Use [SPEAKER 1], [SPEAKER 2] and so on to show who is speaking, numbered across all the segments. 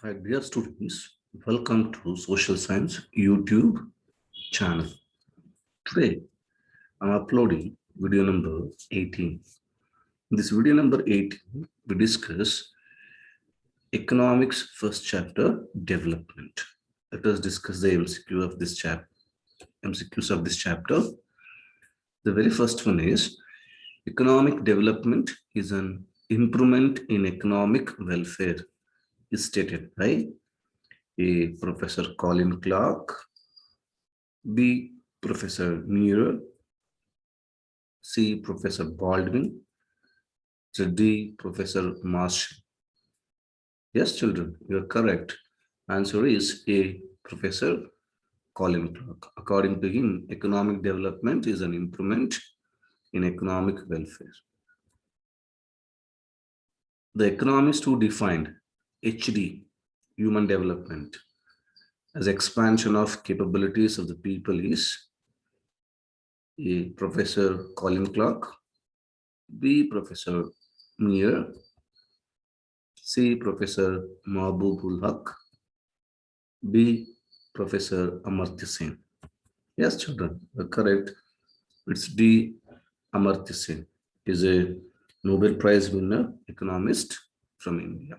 [SPEAKER 1] Hi, dear students. Welcome to Social Science YouTube channel. Today, I'm uploading video number 18. In this video number 18, we discuss economics first chapter development. Let us discuss the MCQs of this chapter. The very first one is economic development is an improvement in economic welfare, is stated by A. Professor Colin Clark, B. Professor Muir, C. Professor Baldwin, D. Professor Marsh. Yes, children, you are correct. Answer is A. Professor Colin Clark. According to him, economic development is an improvement in economic welfare. The economist who defined HD, human development, as expansion of capabilities of the people is A. Professor Colin Clark, B. Professor Muir, C. Professor Mahbub Haq, B. Professor Amartya Sen. Yes, children, correct. It's D. Amartya Sen. Is a Nobel Prize winner economist from India.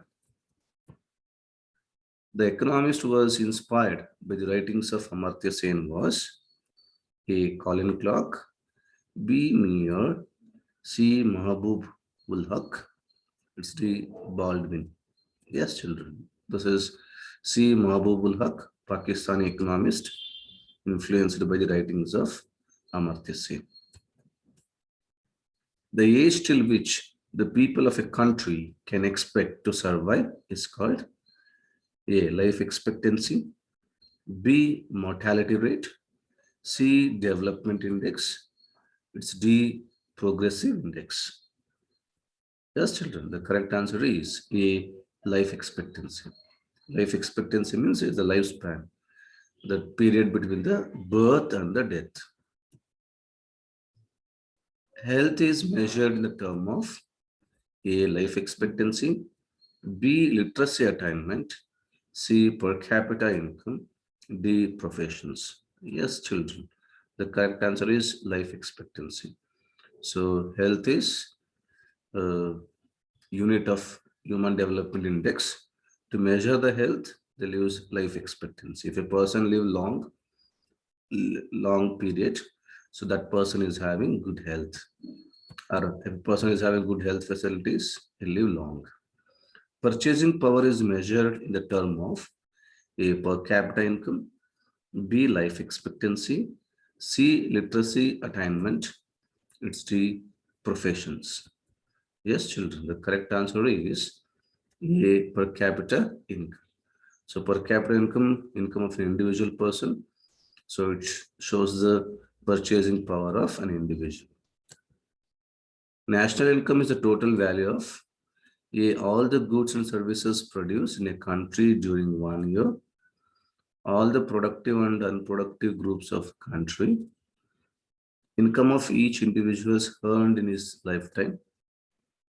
[SPEAKER 1] The economist who was inspired by the writings of Amartya Sen was A. Colin Clark, B. Muir, C. Mahbub ul Haq. It's D. Baldwin. Yes, children. This is C. Mahbub ul Haq, Pakistani economist, influenced by the writings of Amartya Sen. The age till which the people of a country can expect to survive is called A. Life expectancy, B. Mortality rate, C. Development index, it's D. Progressive index. Yes, children, the correct answer is A. Life expectancy. Life expectancy means is the lifespan, the period between the birth and the death. Health is measured in the term of A. Life expectancy, B. Literacy attainment, C. Per capita income, D. Professions. Yes, children. The correct answer is life expectancy. So health is unit of human development index. To measure the health, they'll use life expectancy. If a person live long period, so that person is having good health. Or if a person is having good health facilities, he'll live long. Purchasing power is measured in the term of A. Per capita income, B. Life expectancy, C. Literacy attainment, it's D. Professions. Yes, children, the correct answer is A. Per capita income. So per capita income of an individual person. So it shows the purchasing power of an individual. National income is the total value of A. All the goods and services produced in a country during 1 year, all the productive and unproductive groups of country, income of each individual earned in his lifetime,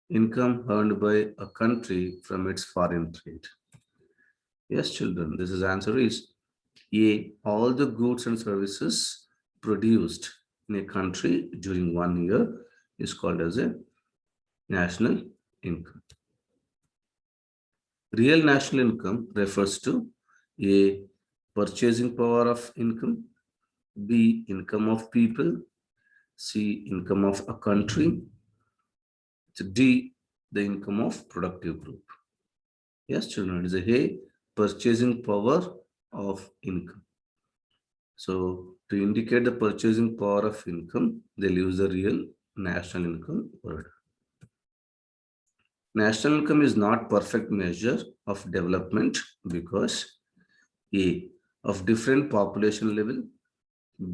[SPEAKER 1] income earned by a country from its foreign trade. Yes, children, this is answer is A. All the goods and services produced in a country during 1 year is called as a national income. Real national income refers to A. Purchasing power of income, B. Income of people, C. Income of a country, D. The income of productive group. Yes, children, it is A. Purchasing power of income. So to indicate the purchasing power of income, they'll use the real national income word. National income is not perfect measure of development because A. Of different population level,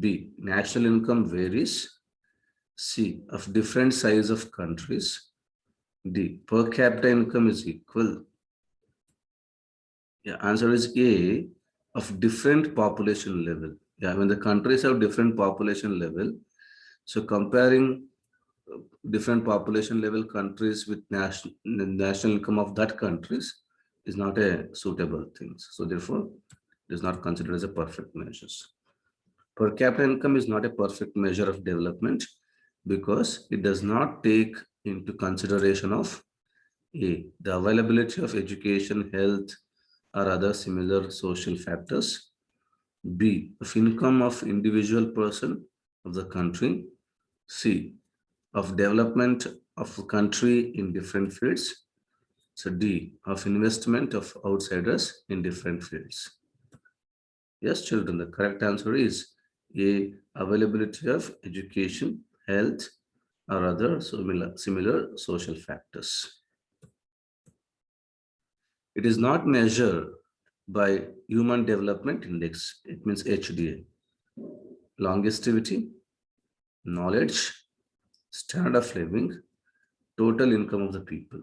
[SPEAKER 1] B. National income varies, C. Of different size of countries, D. Per capita income is equal. Yeah, answer is A. Of different population level. Yeah, when the countries have different population level, so comparing different population level countries with national income of that countries, is not a suitable thing. So therefore, it is not considered as a perfect measure. Per capita income is not a perfect measure of development because it does not take into consideration of A, the availability of education, health, or other similar social factors. B, of income of individual person of the country. C, of development of the country in different fields. So D, of investment of outsiders in different fields. Yes, children, the correct answer is A, availability of education, health, or other similar social factors. It is not measured by Human Development Index. It means HDI. Longevity, knowledge, standard of living, total income of the people.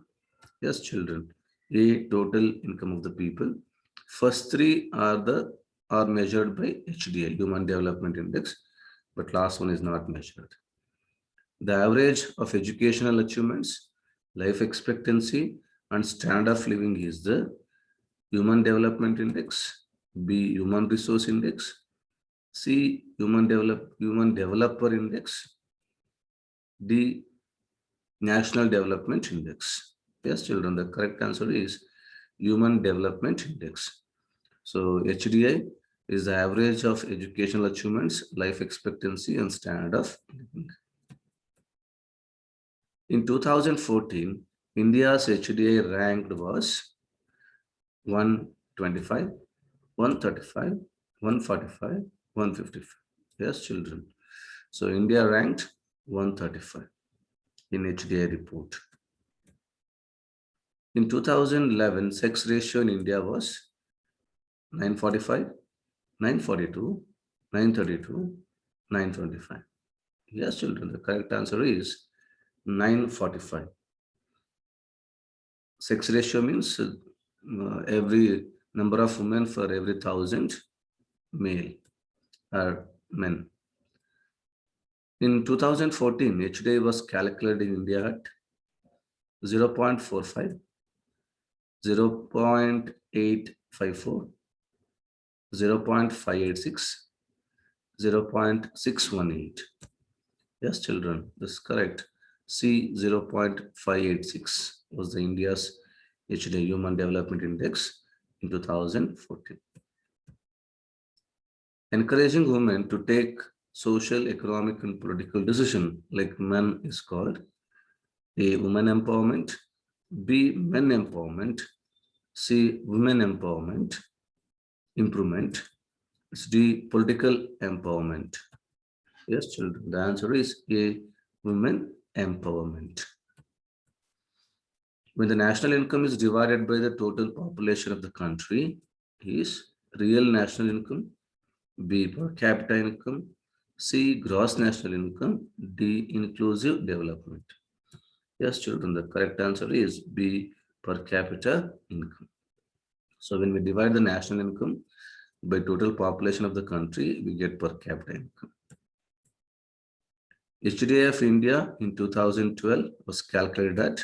[SPEAKER 1] Yes, children. A, total income of the people. First three are measured by HDI, Human Development Index, but last one is not measured. The average of educational achievements, life expectancy, and standard of living is the Human Development Index, B, Human Resource Index, C, Human Developer Index, D, National Development Index. Yes, children, the correct answer is Human Development Index. So HDI is the average of educational achievements, life expectancy, and standard of living. In 2014, India's HDI ranked was 125, 135, 145, 155. Yes, children. So India ranked 135 in HDI report. In 2011, sex ratio in India was 945, 942, 932, 925. Yes, children, the correct answer is 945. Sex ratio means every number of women for every 1,000 male or men. In 2014, HDI was calculated in India at 0.45, 0.854, 0.586, 0.618. Yes, children, this is correct. C, 0.586 was the India's HDI Human Development Index in 2014. Encouraging women to take social, economic, and political decision like men is called A, women empowerment, B, men empowerment, C, women empowerment, improvement, it's D, political empowerment. Yes, children, the answer is A, women empowerment. When the national income is divided by the total population of the country, is real national income, B, per capita income, C, gross national income, D, inclusive development. Yes, children, the correct answer is B, per capita income. So when we divide the national income by total population of the country, we get per capita income. HDI of India in 2012 was calculated at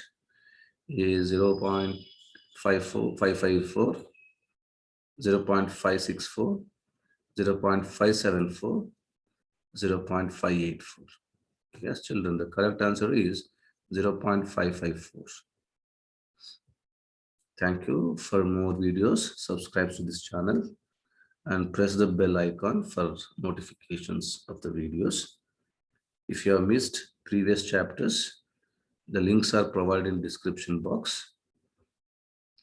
[SPEAKER 1] 0.554, 0.564, 0.574, 0.584. Yes, children, the correct answer is 0.554. Thank you. For more videos, subscribe to this channel and press the bell icon for notifications of the videos. If you have missed previous chapters, the links are provided in description box.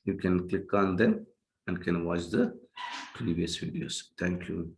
[SPEAKER 1] You can click on them and can watch the previous videos. Thank you.